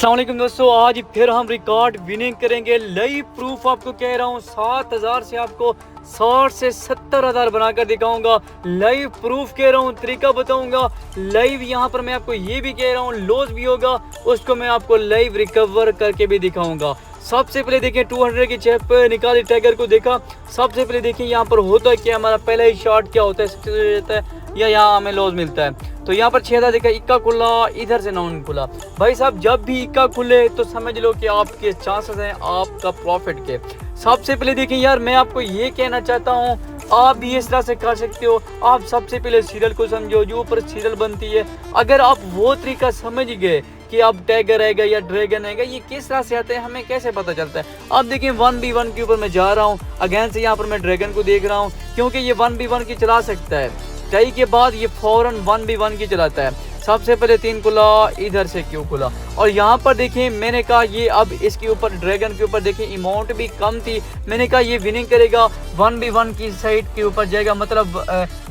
अस्सलाम वालेकुम दोस्तों, आज फिर हम रिकॉर्ड विनिंग करेंगे। लाइव प्रूफ आपको कह रहा हूँ 7,000 से आपको 60 से 70,000 बनाकर दिखाऊंगा। लाइव प्रूफ कह रहा हूँ, तरीका बताऊंगा लाइव। यहाँ पर मैं आपको ये भी कह रहा हूँ लॉस भी होगा, उसको मैं आपको लाइव रिकवर करके भी दिखाऊंगा। सबसे पहले देखिए 200 की चेप निकाली, टाइगर को देखा। सबसे पहले देखिए यहाँ पर होता क्या, हमारा पहला ही शॉट क्या होता है, सक्सेस हो जाता है या यहाँ हमें लॉस मिलता है। तो यहाँ पर 6 देखा, इक्का खुला, इधर से 9 खुला। भाई साहब जब भी इक्का खुले तो समझ लो कि आपके चांसेस हैं आपका प्रॉफिट के। सबसे पहले देखिए यार, मैं आपको ये कहना चाहता हूँ आप भी इस तरह से कर सकते हो। आप सबसे पहले सीरियल को समझो, जो ऊपर सीरियल बनती है। अगर आप वो तरीका समझ गए कि अब टाइगर आएगा या ड्रैगन आएगा, ये किस तरह से आते हैं हमें कैसे पता चलता है। अब देखिए 1v1 के ऊपर मैं जा रहा हूँ, अगेन से यहाँ पर मैं ड्रैगन को देख रहा हूँ, क्योंकि ये 1v1 की चला सकता है। टाई के बाद ये फौरन 1v1 की चलाता है। सबसे पहले 3 खुला, इधर से क्यों खुला। और यहाँ पर देखिए मैंने कहा ये अब इसके ऊपर ड्रैगन के ऊपर देखिए अमाउंट भी कम थी, मैंने कहा ये विनिंग करेगा, 1v1 की साइड के ऊपर जाएगा, मतलब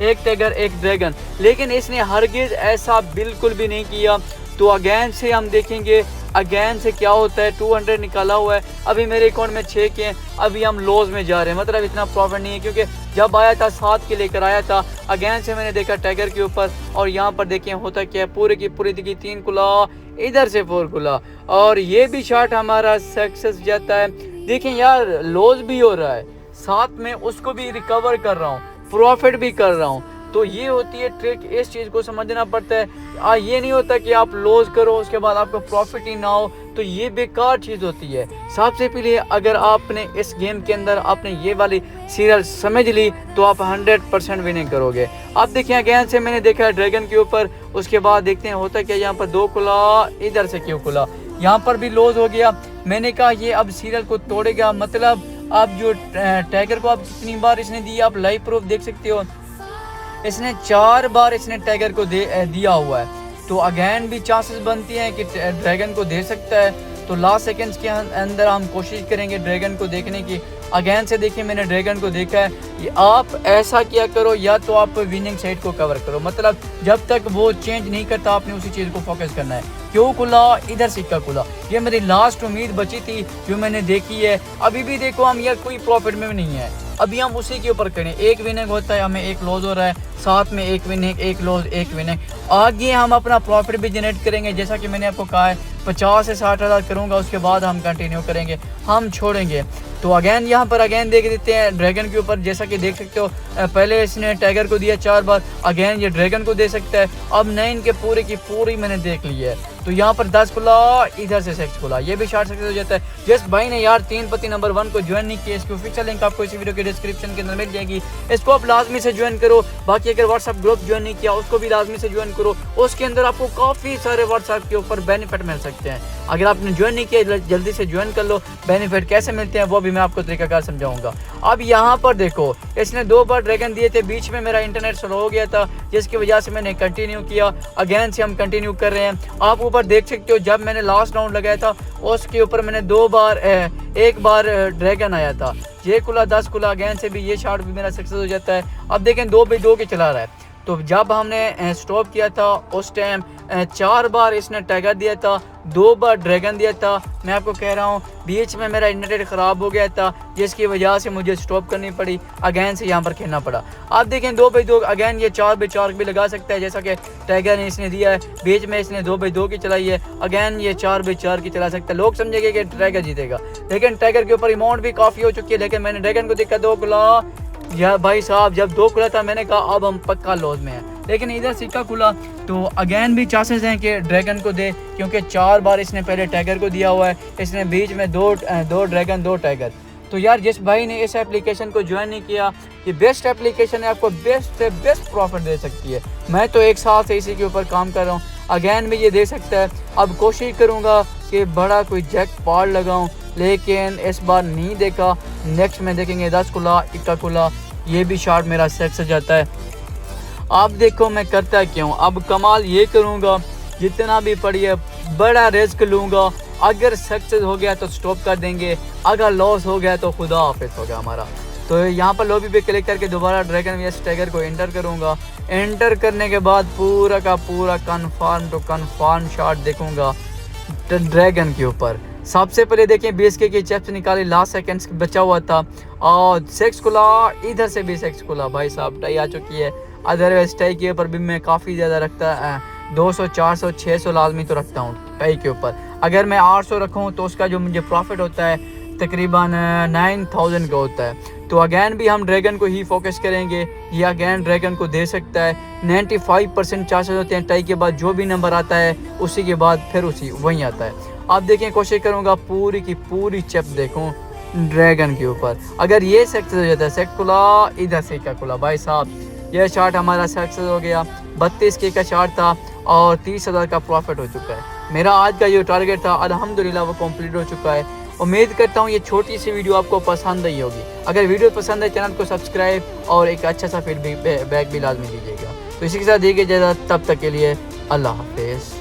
एक टाइगर एक ड्रैगन। लेकिन इसने हरगिज ऐसा बिल्कुल भी नहीं किया। तो अगेन से हम देखेंगे अगेन से क्या होता है। 200 निकाला हुआ है, अभी मेरे अकाउंट में 6 के हैं, अभी हम लॉस में जा रहे हैं, मतलब इतना प्रॉफिट नहीं है, क्योंकि जब आया था 7 के लेकर आया था। अगेन से मैंने देखा टाइगर के ऊपर, और यहाँ पर देखिए होता क्या है, पूरे की पूरी देखिए 3 खुला, इधर से 4 खुला, और ये भी शॉट हमारा सक्सेस जाता है। देखें यार लॉस भी हो रहा है, साथ में उसको भी रिकवर कर रहा हूँ, प्रॉफिट भी कर रहा हूँ। तो ये होती है ट्रिक, इस चीज़ को समझना पड़ता है। ये नहीं होता कि आप लॉस करो उसके बाद आपको प्रॉफिट ही ना हो, तो ये बेकार चीज़ होती है। सबसे पहले अगर आपने इस गेम के अंदर आपने ये वाली सीरियल समझ ली तो आप 100% विनिंग करोगे। अब देखिए अगेन से मैंने देखा है ड्रैगन के ऊपर, उसके बाद देखते हैं होता क्या, यहाँ पर 2 खुला, इधर से क्यों खुला, यहाँ पर भी लॉस हो गया। मैंने कहा ये अब सीरियल को तोड़ेगा, मतलब आप जो टाइगर को आप कितनी बार इसने दी, आप लाइव प्रूफ देख सकते हो, इसने 4 बार इसने टाइगर को दिया हुआ है। तो अगेन भी चांसेस बनती हैं कि ड्रैगन को दे सकता है। तो लास्ट सेकंड्स के अंदर हम कोशिश करेंगे ड्रैगन को देखने की। अगेन से देखिए मैंने ड्रैगन को देखा है। आप ऐसा क्या करो, या तो आप विनिंग साइड को कवर करो, मतलब जब तक वो चेंज नहीं करता आपने उसी चीज़ को फोकस करना है। क्यों खुला, इधर सिक्का खुला, ये मेरी लास्ट उम्मीद बची थी जो मैंने देखी है। अभी भी देखो हम यार कोई प्रॉफिट में नहीं है, अभी हम उसी के ऊपर करें। एक विनिंग होता है, हमें एक लॉस हो रहा है, साथ में एक विनिंग, एक लॉस, एक विनिंग। आगे हम अपना प्रॉफिट भी जनरेट करेंगे, जैसा कि मैंने आपको कहा है 50 से 60,000 करूंगा, उसके बाद हम कंटिन्यू करेंगे, हम छोड़ेंगे। तो अगेन यहाँ पर अगेन देख देते हैं ड्रैगन के ऊपर, जैसा कि देख सकते हो पहले इसने टाइगर को दिया 4 बार, अगेन ये ड्रैगन को दे सकता है। अब 9 के पूरे की पूरी मैंने देख ली है। तो यहाँ पर 10 खुला, इधर से 6 खुला, ये भी शॉर्ट सक्सेस हो जाता है। जिस भाई ने यार 3 पति नंबर 1 को ज्वाइन नहीं किया, इसकी ऑफिशियल लिंक आपको इसी वीडियो के डिस्क्रिप्शन के अंदर मिल जाएगी, इसको आप लाजमी से ज्वाइन करो। बाकी अगर व्हाट्सएप ग्रुप ज्वाइन नहीं किया उसको भी लाजमी से ज्वाइन करो, उसके अंदर आपको काफ़ी सारे व्हाट्सएप के ऊपर बेनिफिट मिल सकते हैं। अगर आपने ज्वाइन नहीं किया जल्दी से ज्वाइन कर लो। बेनिफिट कैसे मिलते हैं वो भी मैं आपको तरीकाकार समझाऊंगा। अब यहाँ पर देखो इसने 2 बार ड्रैगन दिए थे, बीच में मेरा इंटरनेट स्लो हो गया था, जिसकी वजह से मैंने कंटिन्यू किया। अगेन से हम कंटिन्यू कर रहे हैं। आप ऊपर देख सकते हो जब मैंने लास्ट राउंड लगाया था उसके ऊपर मैंने 2 बार एक बार ड्रैगन आया था, ये खुला, 10 खुला। अगेन से भी ये शॉट भी मेरा सक्सेस हो जाता है। अब देखें 2/2 के चला रहा है। तो जब हमने स्टॉप किया था उस टाइम 4 बार इसने टाइगर दिया था, 2 बार ड्रैगन दिया था। मैं आपको कह रहा हूँ बीच में मेरा इंटरनेट ख़राब हो गया था, जिसकी वजह से मुझे स्टॉप करनी पड़ी, अगेन से यहाँ पर खेलना पड़ा। आप देखें 2/2, अगेन ये 4/4 भी लगा सकता है, जैसा कि टाइगर ने इसने दिया है। बीच में इसने 2/2 की चलाई है, अगेन ये 4/4 की चला सकता है। लोग समझेंगे कि टाइगर जीतेगा, लेकिन टाइगर के ऊपर अमाउंट भी काफ़ी हो चुकी है। लेकिन मैंने ड्रैगन को देखा 2 खुला, या भाई साहब जब 2 खुला था मैंने कहा अब हम पक्का लॉस में हैं, लेकिन इधर सिक्का खुला। तो अगेन भी चांसेस हैं कि ड्रैगन को दे, क्योंकि 4 बार इसने पहले टाइगर को दिया हुआ है, इसने बीच में 2 ड्रैगन 2 टाइगर। तो यार जिस भाई ने इस एप्लीकेशन को ज्वाइन नहीं किया, ये बेस्ट एप्लीकेशन है, आपको बेस्ट से बेस्ट प्रॉफिट दे सकती है। मैं तो 1 साल से इसी के ऊपर काम कर रहा हूँ, अगेन भी ये दे सकता है। अब कोशिश करूँगा कि बड़ा कोई जैकपॉट लगाऊँ, लेकिन इस बार नहीं देखा। नेक्स्ट में देखेंगे 10 खुला, इक्का खुला, ये भी शॉट मेरा सक्सेस जाता है। अब देखो मैं करता क्यों, अब कमाल ये करूँगा जितना भी पड़ी है बड़ा रिस्क लूँगा। अगर सक्सेस हो गया तो स्टॉप कर देंगे, अगर लॉस हो गया तो खुदा हाफिज हो गया हमारा। तो यहाँ पर लॉबी पे क्लिक करके दोबारा ड्रैगन वीएस टाइगर को एंटर करूँगा। एंटर करने के बाद पूरा का पूरा कन्फर्म टू कन्फर्म शॉट देखूँगा। ड्रैगन के ऊपर। सबसे पहले देखें BSK की चिप्स निकाली, लास्ट सेकंड्स बचा हुआ था और सेक्स खुला, इधर से भी सेक्स खुला भाई साहब, टाई आ चुकी है। अदरवाइज टाई के ऊपर भी मैं काफ़ी ज़्यादा रखता है, 200 400 600 लाजमी तो रखता हूँ टाई के ऊपर। अगर मैं 800 रखूँ तो उसका जो मुझे प्रॉफिट होता है तकरीबन 9000 का होता है। तो अगैन भी हम ड्रैगन को ही फोकस करेंगे, ये अगैन ड्रैगन को दे सकता है। 95% चांसेस होते हैं टाई के बाद जो भी नंबर आता है उसी के बाद फिर उसी वहीं आता है। आप देखें, कोशिश करूँगा पूरी की पूरी चिप देखूँ ड्रैगन के ऊपर। अगर ये सक्सेस हो जाता है, सेट खुला, इधर से का खुला भाई साहब, यह शार्ट हमारा सक्सेस हो गया। 32K का शार्ट था और 30,000 का प्रॉफिट हो चुका है। मेरा आज का जो टारगेट था अल्हम्दुलिल्लाह वो कंप्लीट हो चुका है। उम्मीद करता हूँ ये छोटी सी वीडियो आपको पसंद आई होगी। अगर वीडियो पसंद है चैनल को सब्सक्राइब और एक अच्छा सा फीडबैक भी लाजमी दीजिएगा। तो इसी के साथ दी गई इजाज़त, तब तक के लिए अल्लाह हाफिज़।